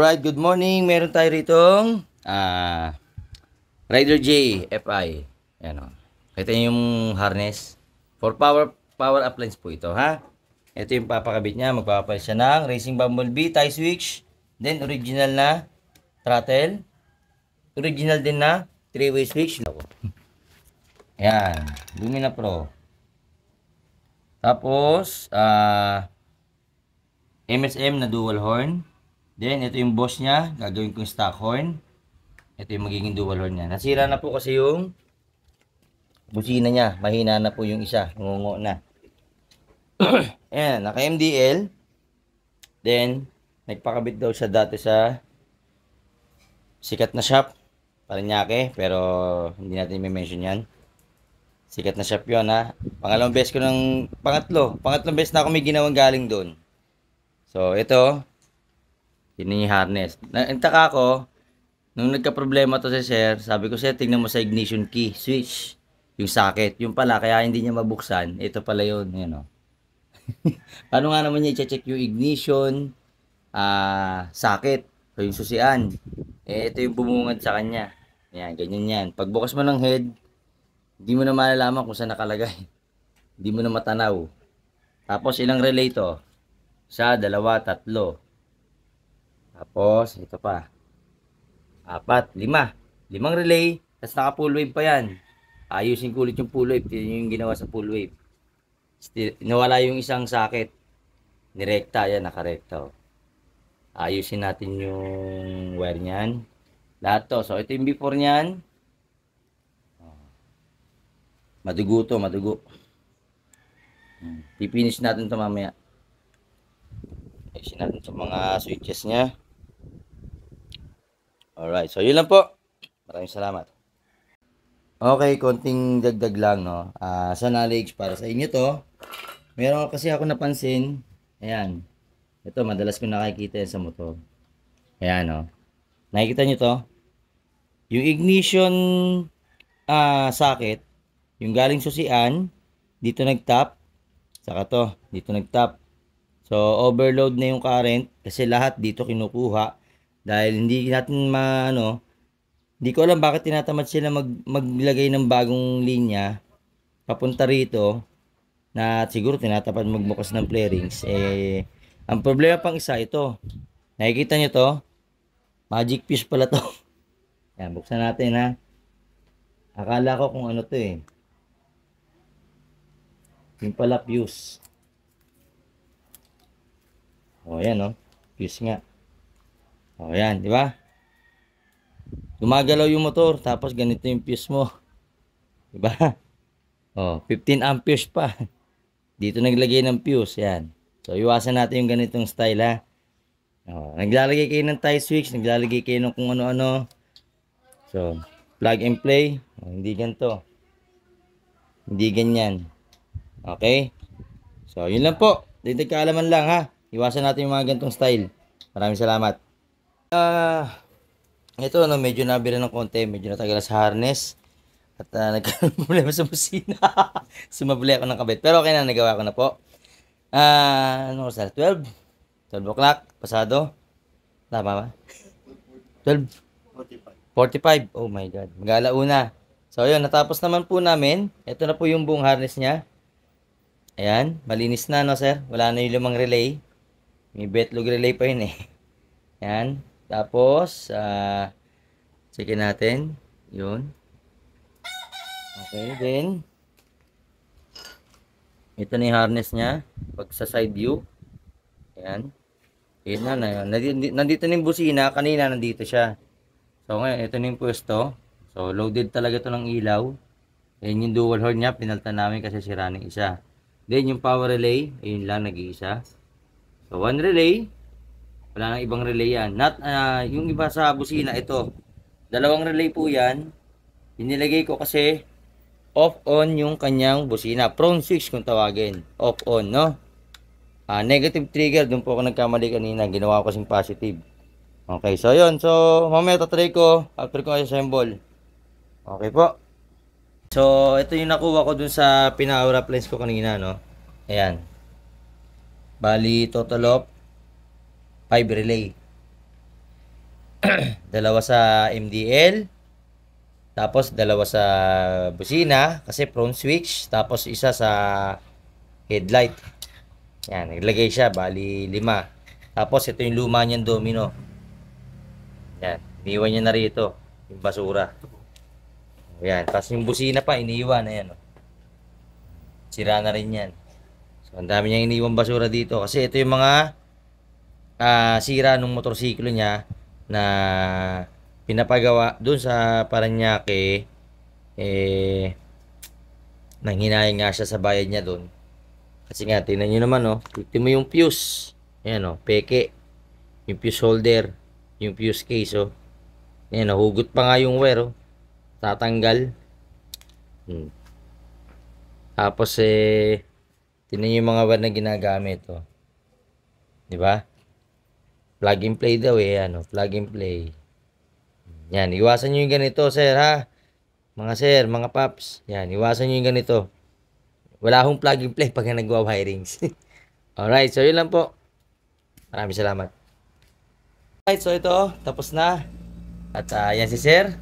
Alright, good morning. Meron tayo ritong Rider J FI. Ayan o. Ito yung harness. For power appliance po ito, ha? Ito yung papakabit niya. Magpapalit siya ng Racing Bumblebee, tie switch. Then, original na throttle. Original din na 3-way switch. Ayan. Lumina Pro. Tapos, MSM na dual horn. Then, ito yung boss niya. Gagawin kong stock horn. Ito yung magiging dual horn niya. Nasira na po kasi yung busina niya. Mahina na po yung isa. Ngungo na. Ayan, naka MDL. Then, nagpakabit daw siya dati sa sikat na shop. Paranaque. Pero, hindi natin i-mention yan. Sikat na shop yun, ha. Pangalawang beses ko pangatlong beses na ako may ginawang galing doon. So, ito. Yun yung harness. Nagtaka ko, nung nagka-problema to si sir, sabi ko, sir, tingnan mo sa ignition key, switch, yung socket. Yung pala, kaya hindi niya mabuksan. Ito pala yun, yun o. Paano nga naman niya i-check yung ignition, socket, o yung susian. Ito yung bumungad sa kanya. Yan, ganyan yan. Pagbukas mo ng head, hindi mo na malalaman kung saan nakalagay. Hindi mo na matanaw. Tapos, ilang relay to? Isa, dalawa, tatlo. Tapos, ito pa. 4, 5. 5 relay. Tapos naka full wave pa yan. Ayusin ko ulit yung full wave. Yun yung ginawa sa full wave. Nawala yung isang socket. Nirekta. Yan, nakarekta. Ayusin natin yung wire niyan. Lahat to. So, ito yung before niyan. Madugo to, madugo. Pipinish natin to mamaya. Ayusin natin sa mga switches niya. Alright, so yun lang po. Maraming salamat. Okay, konting dagdag lang, no. Sa knowledge para sa inyo to. Meron kasi ako napansin. Ayan. Ito, madalas ko nakikita sa motor. Ayan, no. Nakikita nyo to? Yung ignition socket, yung galing susian, dito nag-tap. Saka to, dito nag-tap. So, overload na yung current kasi lahat dito kinukuha. Dahil hindi natin hindi ko alam bakit tinatamad sila maglagay ng bagong linya papunta rito na siguro tinatapad magbukas ng flarings. Ang problema pang isa ito. Nakikita nyo to? Magic fuse pala to. Yan, buksan natin ha. Akala ko kung ano to eh. Yung pala fuse. O yan o. Fuse nga. O yan, di ba? Gumagalaw yung motor tapos ganito yung fuse mo. Di ba? O, 15 amperes pa. Dito naglagay ng fuse, yan. So iwasan natin yung ganitong style ha. O, naglalagay kayo ng tie switch, naglalagay kayo ng kung ano-ano. So, plug and play. O, hindi ganito. Hindi ganyan. Okay? So, yun lang po. Dito kaalaman lang ha. Iwasan natin yung mga ganitong style. Maraming salamat. Ito medyo nabira ng konti, medyo natagalan sa harness at nagkaroon problema sa busina. Sumabli ako ng kabit, pero okay na, nagawa ko na po. Ano oras na? 12 o'clock pasado, tama ba? 12:45. Oh my god, mag-alauna. So yun, natapos naman po namin. Ito na po yung buong harness nya. Ayan, malinis na, no sir? Wala na yung 5 relay. May betlog relay pa yun eh. Ayan. Tapos, checkin natin. Yun. Okay, then, ito na yung harness niya. Pag sa side view. Ayan. Ayan na. Nandito na yung busina. Kanina, nandito siya. So, ngayon, ito na yung pwesto. So, loaded talaga ito ng ilaw. Ayan yung dual horn niya. Pinaltan namin kasi sira ng isa. Then, yung power relay. Ayun lang, nag-iisa. So, 1 relay. Wala nang ibang relay yan. Yung iba sa busina, ito. 2 relay po yan. Inilagay ko kasi off-on yung kanyang busina. Prone switch kung tawagin. Off-on, no? Negative trigger. Doon po ako nagkamali kanina. Ginawa ko kasing positive. Okay, so yun. So, mamaya tatry ko after ko assemble. Okay po. So, ito yung nakuha ko dun sa pina-power appliance ko kanina, no? Ayan. Bali, total of 5 relay. dalawa sa MDL, tapos dalawa sa busina kasi front switch, tapos isa sa headlight. Yan, naglagay siya, bali 5. Tapos ito yung luma niyang domino. Yan, iniwan niya na rito yung basura. Yan, tapos yung busina pa iniwan, ayan, oh. Sira na rin yan. So, ang dami niyang iniwan basura dito kasi ito yung mga sira ng motorsiklo niya na pinapagawa dun sa Paranaque. Nanghinayang nga siya sa bayad niya dun. Kasi nga, tingnan nyo naman, oh. Tingnan mo yung fuse. Ayan, oh, peke. Yung fuse holder. Yung fuse case, oh. Ayan, oh, hugot pa nga yung wire, oh. Tatanggal. Tapos, tingnan nyo yung mga wire na ginagamit, oh. Diba? Plug and play daw, eh. Ano, plug and play. Yan, iwasan nyo yung ganito, sir, ha? Mga sir, mga paps. Yan, iwasan nyo yung ganito. Wala akong plug and play pag nagwa-wirings. Alright, so yun lang po. Maraming salamat. Alright, so ito, tapos na. At yan si sir.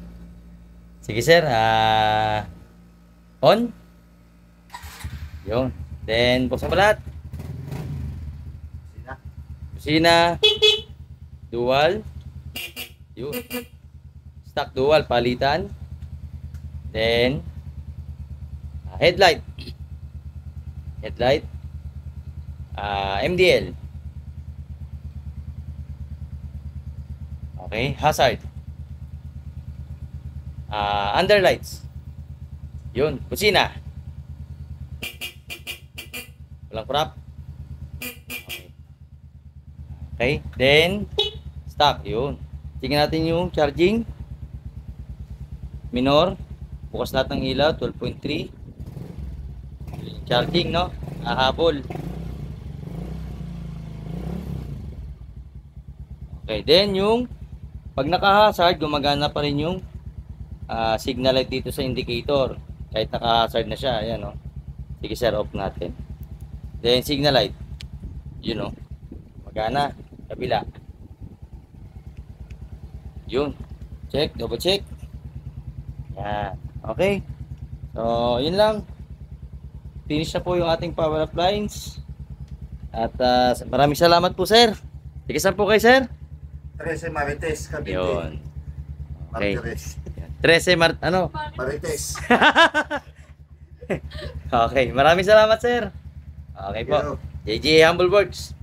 Sige sir, on. Yun. Then, buksan mo lahat. Busina. Dual. Yun. Stock dual, palitan. Then, headlight. Headlight. MDL. Okay, hazard. Underlights. Yun, busina. Walang crap. Okay, then stock, yun. Tingnan natin yung charging. Minor. Bukas lahat ng ilaw, 12.3. Charging, no? Hahabol. Okay, then yung pag naka-hazard, gumagana pa rin yung signal light dito sa indicator. Kahit naka-hazard na siya, ayan, no? Sige sir, off natin. Then signal light. Yun, no? Magana. Kabila. Yun. Check, double check. Yan. Okay. So, yun lang. Finish na po yung ating power up lines. At maraming salamat po, sir. Sige, saan po kayo, sir? 13 Marites, Cavite. Yun. Okay. Martires. 13 Marites. Okay, maraming salamat, sir. Okay po. JJ Humble Works.